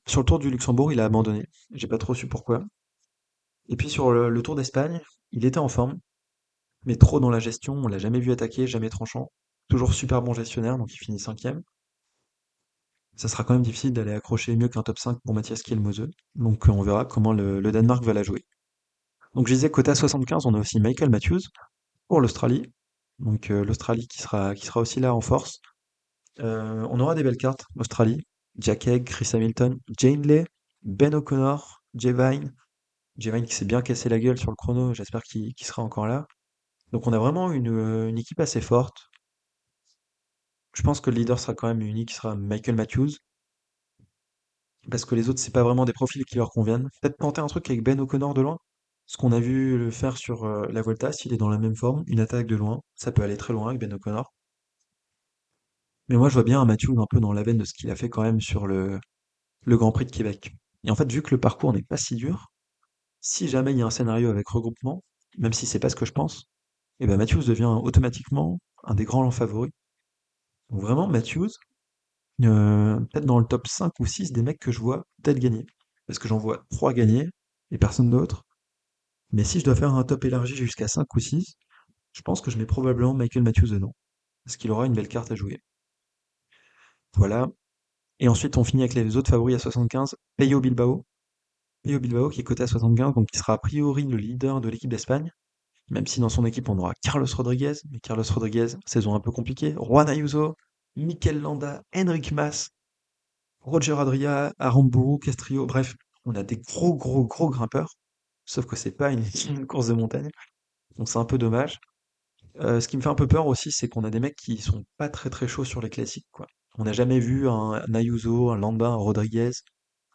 Sur le Tour du Luxembourg, il a abandonné. J'ai pas trop su pourquoi. Et puis sur le Tour d'Espagne, il était en forme, mais trop dans la gestion. On l'a jamais vu attaquer, jamais tranchant. Toujours super bon gestionnaire, donc il finit 5e. Ça sera quand même difficile d'aller accrocher mieux qu'un top 5 pour Mathias Kielmose. Donc on verra comment le Danemark va la jouer. Donc je disais côté à 75, on a aussi Michael Matthews pour l'Australie. Donc l'Australie qui sera aussi là en force. On aura des belles cartes. Australie, Jack Egg, Chris Hamilton, Jane Lay, Ben O'Connor, Jevine. Jevine qui s'est bien cassé la gueule sur le chrono, j'espère qu'il sera encore là. Donc on a vraiment une équipe assez forte. Je pense que le leader sera quand même unique, qui sera Michael Matthews. parce que les autres, c'est pas vraiment des profils qui leur conviennent. Peut-être tenter un truc avec Ben O'Connor de loin, ce qu'on a vu le faire sur la Volta, s'il est dans la même forme, une attaque de loin, ça peut aller très loin avec Ben O'Connor. Mais moi, je vois bien un Matthews un peu dans la veine de ce qu'il a fait quand même sur le Grand Prix de Québec. Et en fait, vu que le parcours n'est pas si dur, si jamais il y a un scénario avec regroupement, même si c'est pas ce que je pense, et ben Matthews devient automatiquement un des grands favoris. Donc vraiment, Matthews, peut-être dans le top 5 ou 6 des mecs que je vois peut-être gagner. Parce que j'en vois 3 gagner et personne d'autre. Mais si je dois faire un top élargi jusqu'à 5 ou 6, je pense que je mets probablement Michael Matthews dedans. Parce qu'il aura une belle carte à jouer. Voilà. Et ensuite, on finit avec les autres favoris à 75. Peyo Bilbao. Peyo Bilbao qui est coté à 75, donc qui sera a priori le leader de l'équipe d'Espagne. Même si dans son équipe on aura Carlos Rodriguez, mais Carlos Rodriguez, saison un peu compliquée. Juan Ayuso, Mikel Landa, Enric Mas, Roger Adria, Aramburu, Castrillo, bref, on a des gros gros gros grimpeurs. Sauf que c'est pas une, une course de montagne, donc c'est un peu dommage. Ce qui me fait un peu peur aussi, c'est qu'on a des mecs qui sont pas très très chauds sur les classiques, quoi. On n'a jamais vu un Ayuso, un Landa, un Rodriguez,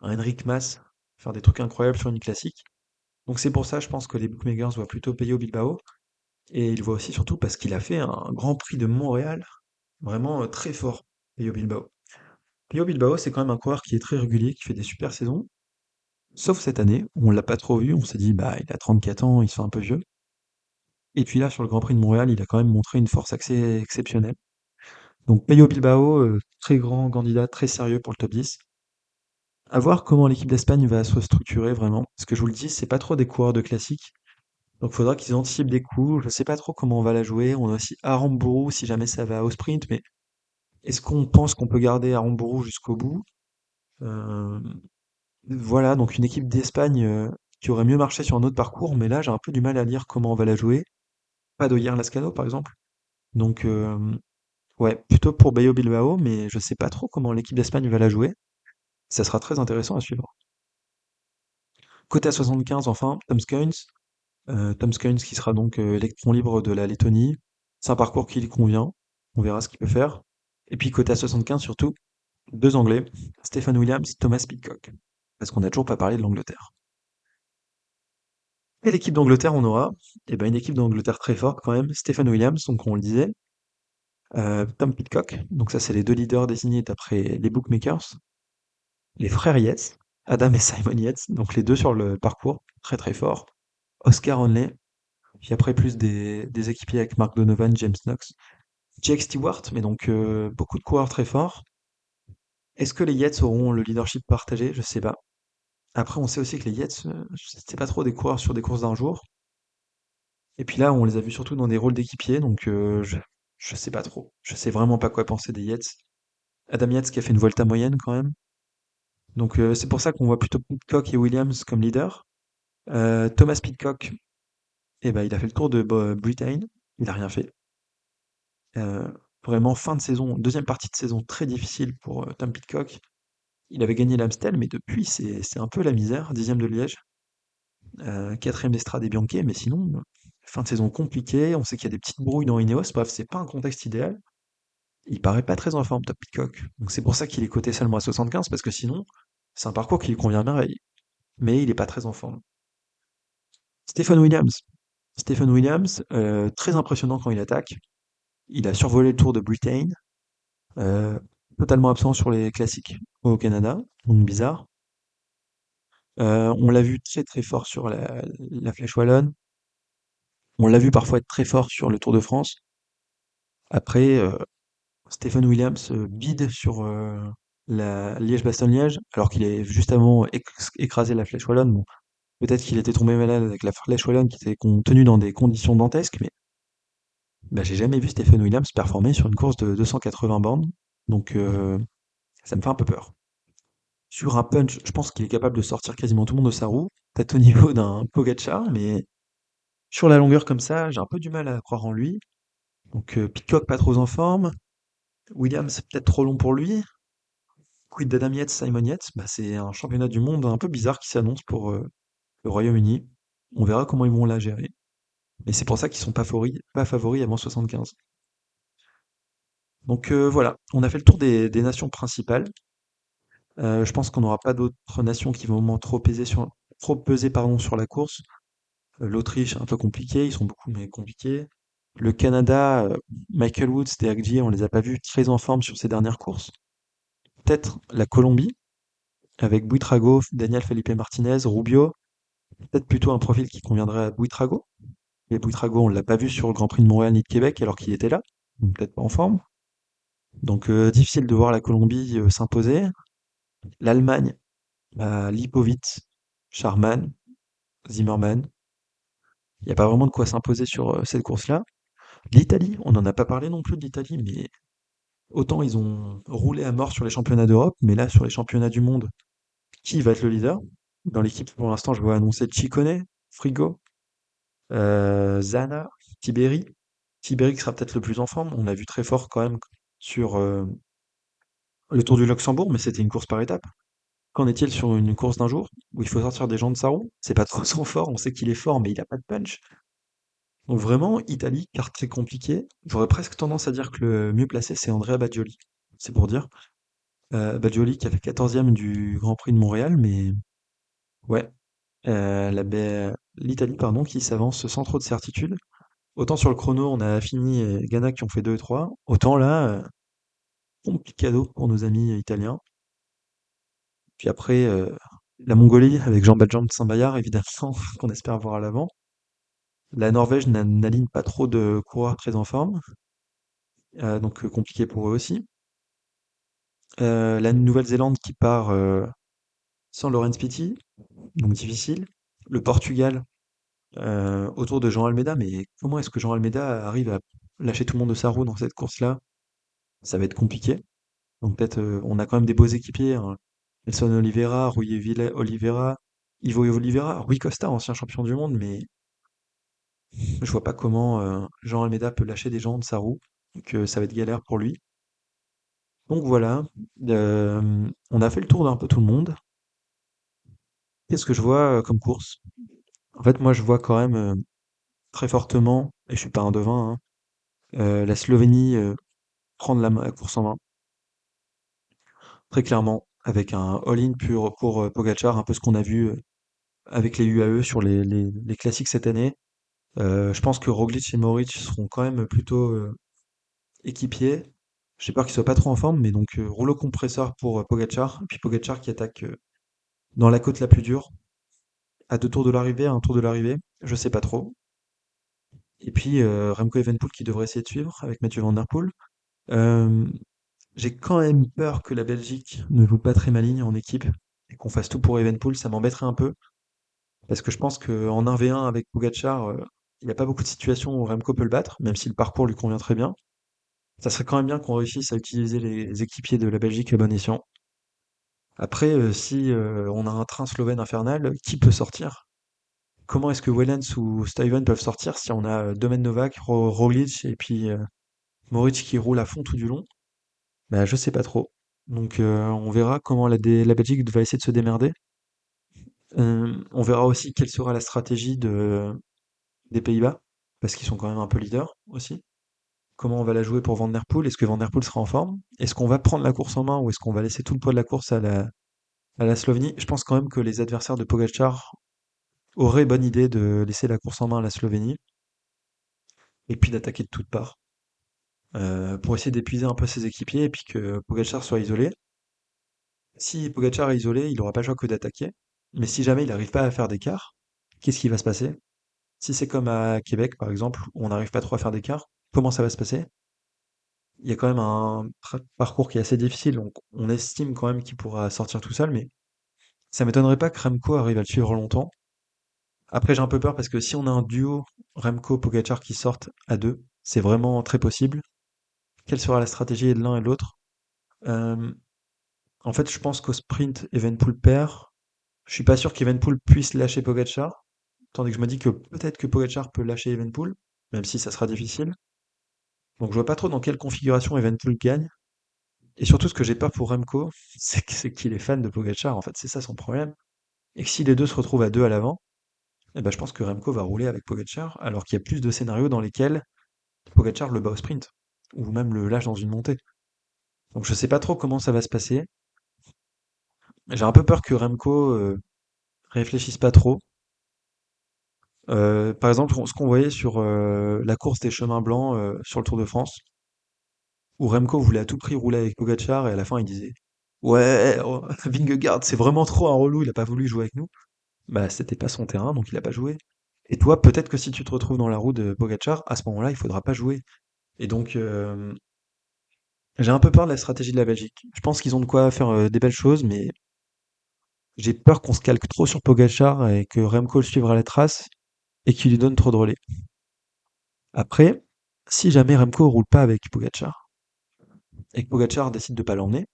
un Enric Mas faire des trucs incroyables sur une classique. Donc c'est pour ça, je pense que les bookmakers voient plutôt payer au Bilbao. Et ils voient aussi surtout parce qu'il a fait un Grand Prix de Montréal vraiment très fort, Peyo Bilbao. Peyo Bilbao, c'est quand même un coureur qui est très régulier, qui fait des super saisons. Sauf cette année, où on l'a pas trop vu, on s'est dit, bah, il a 34 ans, il se fait un peu vieux. Et puis là, sur le Grand Prix de Montréal, il a quand même montré une force assez exceptionnelle. Donc Peyo Bilbao, très grand candidat, très sérieux pour le top 10. À voir comment l'équipe d'Espagne va se structurer vraiment. Parce que je vous le dis, c'est pas trop des coureurs de classique. Donc il faudra qu'ils anticipent des coups. Je sais pas trop comment on va la jouer. On a aussi Aramburu si jamais ça va au sprint, mais est-ce qu'on pense qu'on peut garder Aramburu jusqu'au bout? Euh, voilà, donc une équipe d'Espagne qui aurait mieux marché sur un autre parcours, mais là j'ai un peu du mal à lire comment on va la jouer. Pas d'Oyer Lascano par exemple. Donc ouais, plutôt pour Bayo Bilbao, mais je sais pas trop comment l'équipe d'Espagne va la jouer. Ça sera très intéressant à suivre. Côté à 75 enfin, Tom Skuins. Tom Skuins qui sera donc électron libre de la Lettonie. C'est un parcours qui lui convient. On verra ce qu'il peut faire. Et puis côté à 75 surtout, deux Anglais, Stephen Williams, Thomas Pidcock. Parce qu'on n'a toujours pas parlé de l'Angleterre. Et l'équipe d'Angleterre, on aura eh ben, une équipe d'Angleterre très forte quand même. Stephen Williams, donc on le disait. Tom Pidcock, donc ça c'est les deux leaders désignés d'après les bookmakers. Les frères Yates, Adam et Simon Yates, donc les deux sur le parcours, très très forts. Oscar Onley, puis après plus des équipiers avec Mark Donovan, James Knox. Jake Stewart, mais donc beaucoup de coureurs très forts. Est-ce que les Yates auront le leadership partagé? Je sais pas. Après, on sait aussi que les Yates, c'est pas trop des coureurs sur des courses d'un jour. Et puis là, on les a vus surtout dans des rôles d'équipiers, donc je sais pas trop. Je sais vraiment pas quoi penser des Yates. Adam Yates qui a fait une Volta moyenne quand même. Donc c'est pour ça qu'on voit plutôt Pidcock et Williams comme leader. Thomas Pidcock, eh ben, il a fait le tour de Britain. Il a rien fait. Euh, vraiment fin de saison, deuxième partie de saison très difficile pour Tom Pidcock. Il avait gagné l'Amstel, mais depuis c'est un peu la misère. Dixième de Liège, quatrième d'Estrade et Bianchi, mais sinon fin de saison compliquée. On sait qu'il y a des petites brouilles dans Ineos. Bref, c'est pas un contexte idéal. Il paraît pas très en forme, Top Pitcock. Donc c'est pour ça qu'il est coté seulement à 75, parce que sinon, c'est un parcours qui lui convient à merveille. Mais il est pas très en forme. Stephen Williams. Stephen Williams, très impressionnant quand il attaque. Il a survolé le Tour de Britain, euh, totalement absent sur les classiques au Canada, donc bizarre. On l'a vu très très fort sur la Flèche Wallonne. On l'a vu parfois être très fort sur le Tour de France. Après, Stephen Williams bide sur la Liège-Bastogne-Liège, alors qu'il est juste avant écrasé la Flèche Wallonne. Bon, peut-être qu'il était tombé malade avec la Flèche Wallonne qui était tenue dans des conditions dantesques, mais bah, j'ai jamais vu Stephen Williams performer sur une course de 280 bornes, donc ça me fait un peu peur. Sur un punch, je pense qu'il est capable de sortir quasiment tout le monde de sa roue, peut-être au niveau d'un Pogacar, mais sur la longueur comme ça, j'ai un peu du mal à croire en lui. Donc Pitcock pas trop en forme, Williams c'est peut-être trop long pour lui. Quid d'Adam Yates, Simon Yates, bah, c'est un championnat du monde un peu bizarre qui s'annonce pour le Royaume-Uni. On verra comment ils vont la gérer. Mais c'est pour ça qu'ils sont pas favoris avant 75. Donc voilà, on a fait le tour des nations principales. Je pense qu'on n'aura pas d'autres nations qui vont au moins trop peser pardon, sur la course. L'Autriche, un peu compliqué, ils sont beaucoup mais compliqués. Le Canada, Michael Woods, Derek Jeter, on les a pas vus très en forme sur ces dernières courses. Peut-être la Colombie, avec Buitrago, Daniel Felipe Martinez, Rubio. Peut-être plutôt un profil qui conviendrait à Buitrago. Et Buitrago, on l'a pas vu sur le Grand Prix de Montréal ni de Québec alors qu'il était là. Donc peut-être pas en forme. Donc difficile de voir la Colombie s'imposer. L'Allemagne, bah, Lipovic, Charman, Zimmerman. Il n'y a pas vraiment de quoi s'imposer sur cette course-là. L'Italie, on n'en a pas parlé non plus de l'Italie, mais autant ils ont roulé à mort sur les championnats d'Europe, mais là sur les championnats du monde, qui va être le leader? Dans l'équipe, pour l'instant, je vois annoncer Ciccone, Frigo, Zana, Tiberi. Tiberi qui sera peut-être le plus en forme. On a vu très fort quand même sur le Tour du Luxembourg, mais c'était une course par étapes. Qu'en est-il sur une course d'un jour où il faut sortir des gens de sa roue? C'est pas trop son fort, on sait qu'il est fort, mais il a pas de punch. Donc vraiment, Italie, carte très compliquée. J'aurais presque tendance à dire que le mieux placé, c'est Andrea Baggioli. C'est pour dire. Baggioli qui a fait 14e du Grand Prix de Montréal, mais ouais, l'Italie, pardon, qui s'avance sans trop de certitude. Autant sur le chrono, on a Affini et Ganna qui ont fait 2 et 3, autant là, complicado pour nos amis italiens. Puis après, la Mongolie avec Jean-Baptiste Saint-Bayard, évidemment, qu'on espère voir à l'avant. La Norvège n'aligne pas trop de coureurs très en forme, donc compliqué pour eux aussi. La Nouvelle-Zélande qui part sans Laurent Spiti, donc difficile. Le Portugal autour de Jean Almeida, mais comment est-ce que Jean Almeida arrive à lâcher tout le monde de sa roue dans cette course-là? Ça va être compliqué. Donc peut-être on a quand même des beaux équipiers, hein. Nelson Oliveira, Oliveira, Ivo Oliveira, Rui Costa, ancien champion du monde, mais je vois pas comment Jean Almeida peut lâcher des gens de sa roue, que ça va être galère pour lui. Donc voilà, on a fait le tour d'un peu tout le monde. Qu'est-ce que je vois comme course? En fait, moi, je vois quand même très fortement, et je suis pas un devin, hein, la Slovénie prendre la course en main, très clairement, avec un all-in pur pour Pogacar, un peu ce qu'on a vu avec les UAE sur les classiques cette année. Je pense que Roglic et Mohoric seront quand même plutôt équipiers. J'ai peur qu'ils soient pas trop en forme, mais donc rouleau compresseur pour Pogacar, et puis Pogacar qui attaque dans la côte la plus dure, à 2 tours de l'arrivée, à un tour de l'arrivée, je sais pas trop. Et puis Remco Evenepoel qui devrait essayer de suivre avec Mathieu Van Der Poel. Euh, j'ai quand même peur que la Belgique ne joue pas très maligne en équipe et qu'on fasse tout pour Evenepoel, ça m'embêterait un peu. Parce que je pense qu'en 1v1 avec Pogacar, il n'y a pas beaucoup de situations où Remco peut le battre, même si le parcours lui convient très bien. Ça serait quand même bien qu'on réussisse à utiliser les équipiers de la Belgique à bon escient. Après, si on a un train slovène infernal, qui peut sortir? Comment est-ce que Wellens ou Stuyven peuvent sortir si on a Domen Novak, Roglic et puis Moritz qui roule à fond tout du long? Bah, je sais pas trop. Donc on verra comment la Belgique va essayer de se démerder. On verra aussi quelle sera la stratégie des Pays-Bas, parce qu'ils sont quand même un peu leaders aussi. Comment on va la jouer pour Van Der Poel? Est-ce que Van Der Poel sera en forme? Est-ce qu'on va prendre la course en main ou est-ce qu'on va laisser tout le poids de la course à la Slovénie? Je pense quand même que les adversaires de Pogacar auraient bonne idée de laisser la course en main à la Slovénie et puis d'attaquer de toutes parts pour essayer d'épuiser un peu ses équipiers et puis que Pogacar soit isolé. Si Pogacar est isolé, il n'aura pas le choix que d'attaquer. Mais si jamais il n'arrive pas à faire d'écart, qu'est-ce qui va se passer? Si c'est comme à Québec, par exemple, où on n'arrive pas trop à faire d'écart, comment ça va se passer? Il y a quand même un parcours qui est assez difficile, donc on estime quand même qu'il pourra sortir tout seul, mais ça m'étonnerait pas que Remco arrive à le suivre longtemps. Après, j'ai un peu peur parce que si on a un duo Remco-Pogacar qui sortent à deux, c'est vraiment très possible. Quelle sera la stratégie de l'un et de l'autre? Euh, En fait, je pense qu'au sprint, Evenepoel perd. Je suis pas sûr qu'Evenepoel puisse lâcher Pogacar, tandis que je me dis que peut-être que Pogacar peut lâcher Evenepoel, même si ça sera difficile. Donc je vois pas trop dans quelle configuration Evenepoel gagne. Et surtout, ce que j'ai peur pour Remco, c'est qu'il est fan de Pogacar, en fait, c'est ça son problème. Et que si les deux se retrouvent à deux à l'avant, eh ben, je pense que Remco va rouler avec Pogacar, alors qu'il y a plus de scénarios dans lesquels Pogacar le bat au sprint, ou même le lâche dans une montée. Donc je sais pas trop comment ça va se passer. J'ai un peu peur que Remco réfléchisse pas trop. Par exemple, ce qu'on voyait sur la course des chemins blancs sur le Tour de France, où Remco voulait à tout prix rouler avec Pogacar et à la fin il disait ouais, oh, Vingegaard c'est vraiment trop un relou, il a pas voulu jouer avec nous. Bah c'était pas son terrain donc il a pas joué. Et toi, peut-être que si tu te retrouves dans la roue de Pogacar, à ce moment-là, il faudra pas jouer. Et donc j'ai un peu peur de la stratégie de la Belgique. Je pense qu'ils ont de quoi faire des belles choses, mais j'ai peur qu'on se calque trop sur Pogacar et que Remco le suivra la trace et qu'il lui donne trop de relais. Après, si jamais Remco roule pas avec Pogacar et que Pogacar décide de pas l'emmener,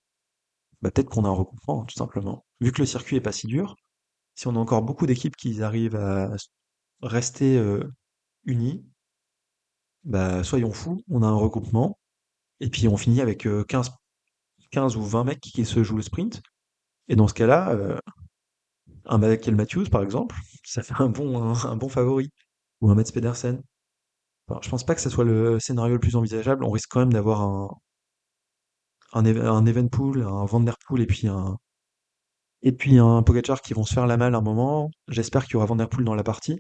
bah peut-être qu'on a un regroupement, tout simplement. Vu que le circuit est pas si dur, si on a encore beaucoup d'équipes qui arrivent à rester unies, bah soyons fous, on a un regroupement et puis on finit avec 15 ou 20 mecs qui se jouent le sprint. Et dans ce cas-là, un Michael Matthews, par exemple, ça fait un bon favori. Ou un Mats Pedersen. Enfin, je pense pas que ce soit le scénario le plus envisageable. On risque quand même d'avoir un Evenpool, un Van Der Poel et puis un Pogacar qui vont se faire la malle un moment. J'espère qu'il y aura Van Der Poel dans la partie.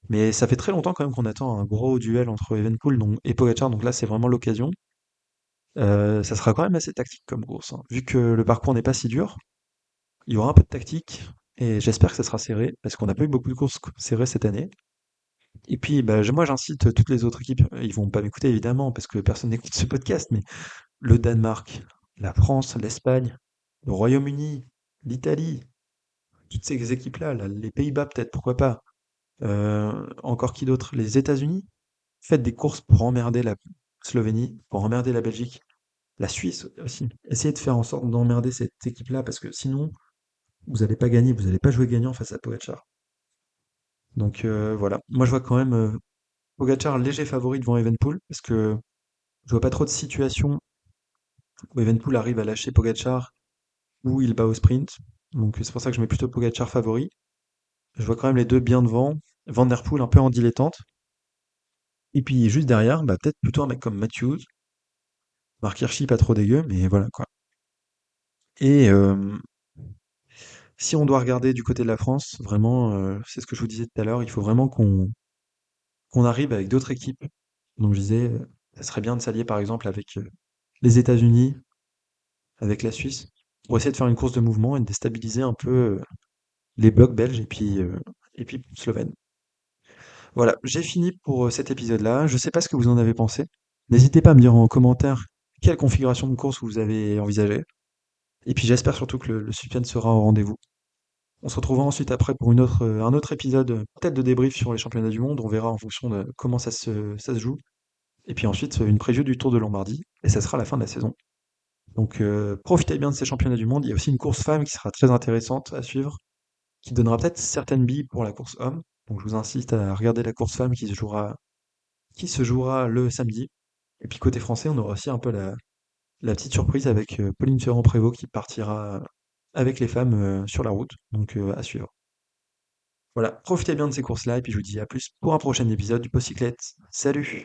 Mais ça fait très longtemps quand même qu'on attend un gros duel entre Evenpool et Pogacar, donc là c'est vraiment l'occasion. Ça sera quand même assez tactique comme course, hein. Vu que le parcours n'est pas si dur, il y aura un peu de tactique, et j'espère que ça sera serré, parce qu'on n'a pas eu beaucoup de courses serrées cette année. Et puis bah, moi j'incite toutes les autres équipes, ils vont pas m'écouter évidemment, parce que personne n'écoute ce podcast, mais le Danemark, la France, l'Espagne, le Royaume-Uni, l'Italie, toutes ces équipes-là, là, les Pays-Bas peut-être, pourquoi pas. Encore qui d'autre? Les États-Unis? Faites des courses pour emmerder la Slovénie, pour emmerder la Belgique, la Suisse aussi. Essayez de faire en sorte d'emmerder cette équipe-là, parce que sinon, vous n'allez pas gagner, vous n'allez pas jouer gagnant face à Pogacar. Donc voilà, moi je vois quand même Pogacar léger favori devant Evenpool, parce que je vois pas trop de situations où Evenpool arrive à lâcher Pogacar ou il bat au sprint. Donc c'est pour ça que je mets plutôt Pogacar favori. Je vois quand même les deux bien devant. Van Der Poel un peu en dilettante. Et puis juste derrière, bah, peut-être plutôt un mec comme Matthews. Mark Hirschi pas trop dégueu, mais voilà quoi. Et si on doit regarder du côté de la France, vraiment, c'est ce que je vous disais tout à l'heure, il faut vraiment qu'on arrive avec d'autres équipes. Donc je disais, ça serait bien de s'allier par exemple avec les États-Unis, avec la Suisse, pour essayer de faire une course de mouvement et de déstabiliser un peu les blocs belges et puis slovènes. Voilà, j'ai fini pour cet épisode-là. Je sais pas ce que vous en avez pensé. N'hésitez pas à me dire en commentaire quelle configuration de course vous avez envisagée. Et puis j'espère surtout que le suspense sera au rendez-vous. On se retrouvera ensuite après pour un autre épisode, peut-être de débrief sur les championnats du monde. On verra en fonction de comment ça se joue. Et puis ensuite, une preview du Tour de Lombardie. Et ça sera la fin de la saison. Donc profitez bien de ces championnats du monde. Il y a aussi une course femme qui sera très intéressante à suivre, qui donnera peut-être certaines billes pour la course homme. Donc je vous incite à regarder la course femme qui se jouera le samedi. Et puis côté français, on aura aussi un peu la petite surprise avec Pauline Ferrand-Prévot qui partira avec les femmes sur la route. Donc à suivre. Voilà, profitez bien de ces courses-là et puis je vous dis à plus pour un prochain épisode du Pocyclette. Salut!